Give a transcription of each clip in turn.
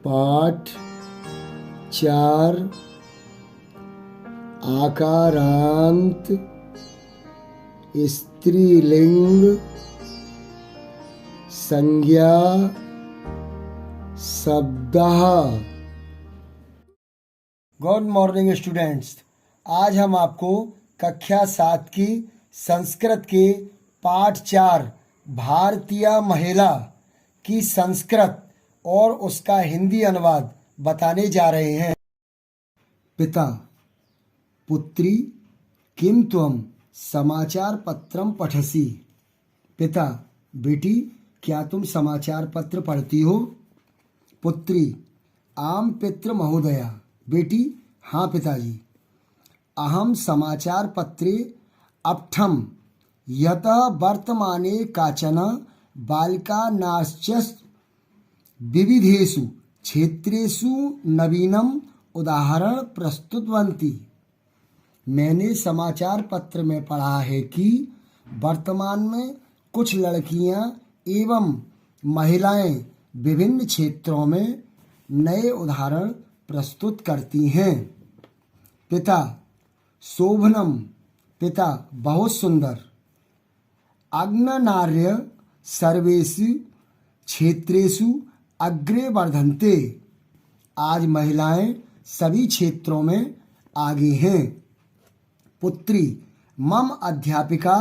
पाठ 4 आकारांत स्त्रीलिंग संज्ञा शब्दः। गुड मॉर्निंग स्टूडेंट्स, आज हम आपको कक्षा 7 की संस्कृत के पाठ 4 भारतीय महिला की संस्कृत और उसका हिंदी अनुवाद बताने जा रहे हैं। पिता: पुत्री किम त्वं समाचार पत्रम पठसि? पिता: बेटी, क्या तुम समाचार पत्र पढ़ती हो? पुत्री: आम पितृ महोदया। बेटी: हाँ पिताजी। अहम समाचार पत्रे अपठम यतः वर्तमाने काचन बालिका नाश्च विविधेषु क्षेत्रेषु नवीनम उदाहरण प्रस्तुतवन्ति। मैंने समाचार पत्र में पढ़ा है कि वर्तमान में कुछ लड़कियां एवं महिलाएं विभिन्न क्षेत्रों में नए उदाहरण प्रस्तुत करती हैं। पिता: शोभनम। पिता: बहुत सुंदर। अग्ननार्य सर्वेषु क्षेत्रेषु अग्रे वर्धन्ते। आज महिलाएं सभी क्षेत्रों में आगे हैं। पुत्री: मम अध्यापिका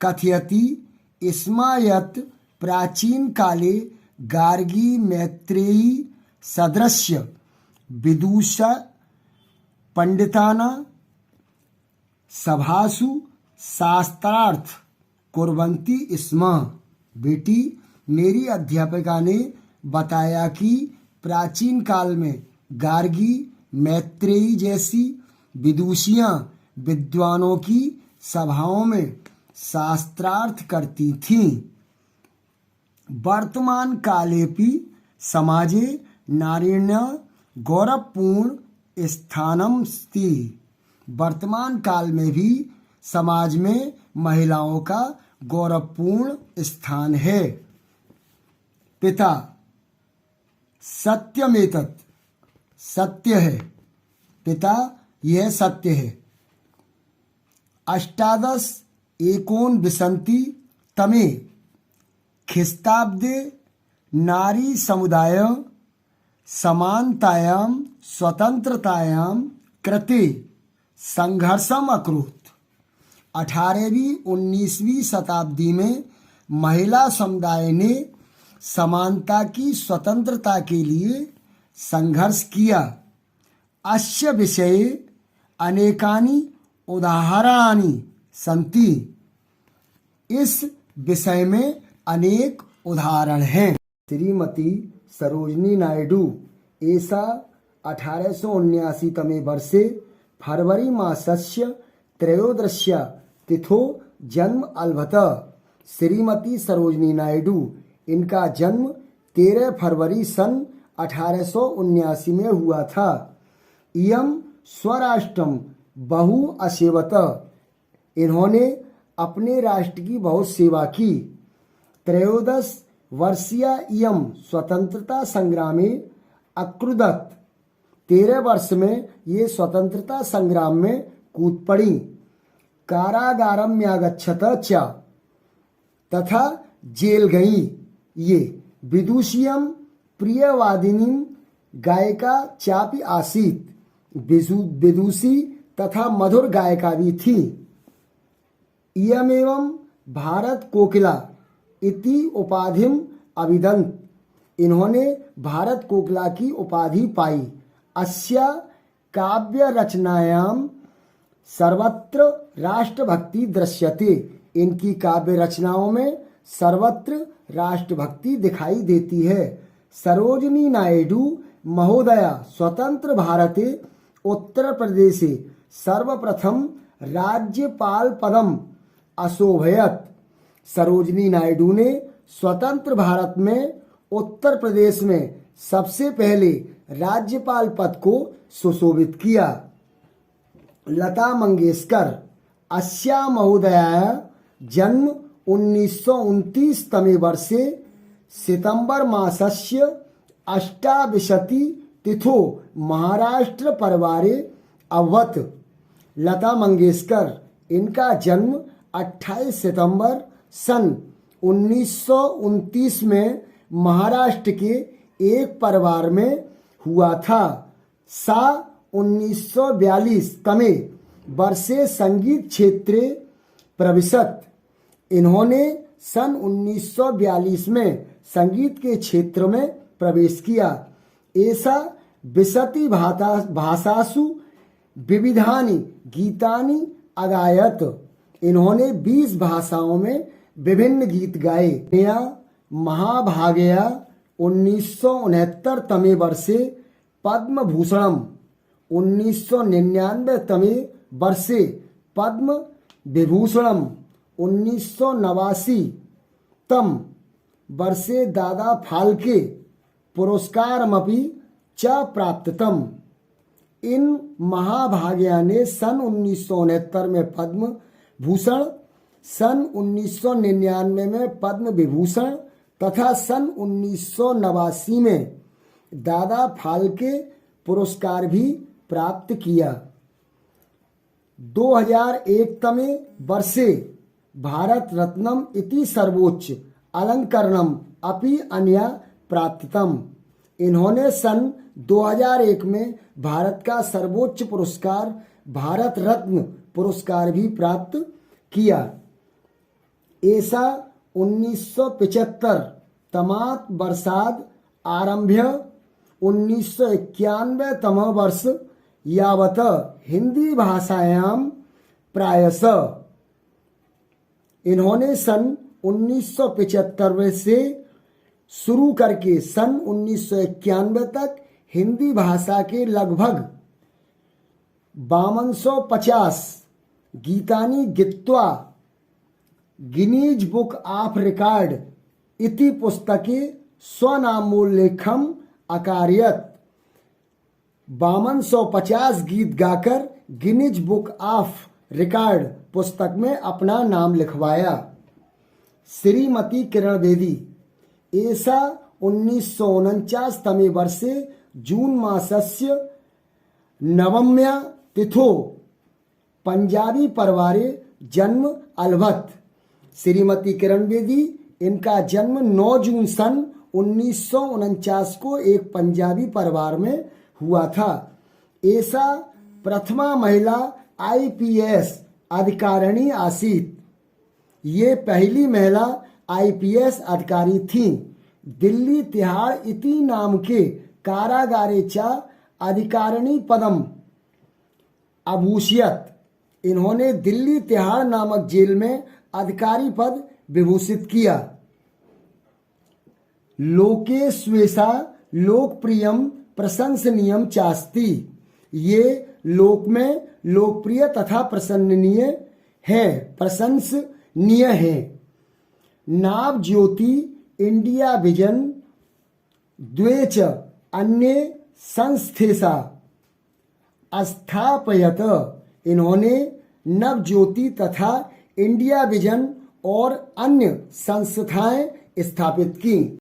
कथयति स्म यत् प्राचीन काले गार्गी मैत्रेयी सदृश्य विदुषा पंडितानां सभासु शास्त्रार्थ कुर्वन्ति स्म। बेटी, मेरी अध्यापिका ने बताया कि प्राचीन काल में गार्गी मैत्रेयी जैसी विदुषियां विद्वानों की सभाओं में शास्त्रार्थ करती थीं। वर्तमान कालेपि समाजे नारीण्य गौरवपूर्ण स्थानमस्ति। वर्तमान काल में भी समाज में महिलाओं का गौरवपूर्ण स्थान है। पिता: सत्यमेतत्। सत्य है। पिता: यह सत्य है। अष्टादश एकोनविंशति तमे ख्रीस्ताब्दे नारी समुदाय समानतायां स्वतंत्रतायां कृते संघर्षम अकरोत्। 18वीं 19वीं शताब्दी में महिला समुदाय ने समानता की स्वतंत्रता के लिए संघर्ष किया। अस्य विषये अनेकानि उदाहरणानि सन्ति। इस विषय में अनेक उदाहरण हैं। श्रीमती सरोजिनी नायडू एषा 1879 तमे वर्षे फरवरी मासस्य त्रयोदश्या तिथौ जन्म अलभत। श्रीमती सरोजिनी नायडू, इनका जन्म 13 फरवरी सन 1879 में हुआ था। इयं स्वराष्ट्रम बहु असेवत। इन्होंने अपने राष्ट्र की बहुत सेवा की। 13 वर्षीया इयं स्वतंत्रता संग्रामे अक्रुदत। 13 वर्ष में ये स्वतंत्रता संग्राम में कूद पड़ी। कारागारम्यागच्छत च, तथा जेल गई ये। विदुषीयं प्रियवादिनीं गायिका चापि आसीत्। विदुषी तथा मधुर गायिका भी थी। इयमेवं भारत कोकिला इति उपाधिम अभिदन्त। इन्होंने भारत कोकिला की उपाधि पाई। अस्या काव्य रचनायां सर्वत्र राष्ट्रभक्ति दृश्यते। इनकी काव्य रचनाओं में सर्वत्र राष्ट्रभक्ति दिखाई देती है। सरोजिनी नायडू महोदया स्वतंत्र भारते उत्तर प्रदेशे सर्वप्रथम राज्यपाल पदम अशोभयत। सरोजिनी नायडू ने स्वतंत्र भारत में उत्तर प्रदेश में सबसे पहले राज्यपाल पद को सुशोभित किया। लता मंगेशकर अस्या महोदयाया जन्म 1929 तमे वर्षे सितंबर मासस्य अष्टाविंशति तिथो महाराष्ट्र परिवारे अभवत। लता मंगेशकर, इनका जन्म 28 सितंबर सन 1929 में महाराष्ट्र के एक परिवार में हुआ था। सा 1942 तमे वर्षे संगीत क्षेत्रे प्रविशत। इन्होंने सन 1942 में संगीत के क्षेत्र में प्रवेश किया। ऐसा विशति भाषासु विविधानि गीतानि अगायत। इन्होंने 20 भाषाओं में विभिन्न गीत गाए। नया महाभागया 1969 तमे वर्षे पद्म भूषणम, 1999 तमे वर्षे पद्म विभूषणम, 1989 तम वर्षे दादा फाल्के पुरस्कारमपि च प्राप्ततम। इन महाभागया ने सन 1969 में पद्म भूषण, सन 1999 में पद्म विभूषण तथा सन 1989 में दादा फाल्के पुरस्कार भी प्राप्त किया। 2001 तमे वर्षे भारत रत्नम इति सर्वोच्च अलंकरणम अपि अन्या प्राप्ततम। इन्होंने सन 2001 में भारत का सर्वोच्च पुरस्कार भारत रत्न पुरस्कार भी प्राप्त किया। ऐसा 1975 तमात वर्षाद आरभ्य 1991 तम वर्ष यावत हिंदी भाषायां प्रायशः। इन्होंने सन 1975 से शुरू करके सन 1991 तक हिंदी भाषा के लगभग 5250 गीतानि गीत्वा गिनीज बुक ऑफ रिकॉर्ड इति पुस्तके स्वनामोल्लेखम अकार्यत। 5250 गीत गाकर गिनीज बुक ऑफ रिकॉर्ड पुस्तक में अपना नाम लिखवाया। श्रीमती किरण बेदी, ऐसा 1949 तमे वर्षे जून मासस्य नवम्या तिथो पंजाबी परिवारे जन्म अलभत। श्रीमती किरण बेदी, इनका जन्म 9 जून सन 1949 को एक पंजाबी परिवार में हुआ था। ऐसा प्रथमा महिला IPS अधिकारिणी आसीत। ये पहली महिला IPS अधिकारी थीं। दिल्ली तिहाड़ इति नाम के कारागारे चा अधिकारिणी पदम अभूषयत। इन्होंने दिल्ली तिहाड़ नामक जेल में अधिकारी पद विभूषित किया। लोके स्वेषा लोकप्रियम प्रशंसनीयम चास्ति। ये लोक में लोकप्रिय तथा प्रशंसनीय है। नाव ज्योति इंडिया विजन द्वे च अन्य संस्थेसा स्थापयत। इन्होंने नव ज्योति तथा इंडिया विजन और अन्य संस्थाएं स्थापित की।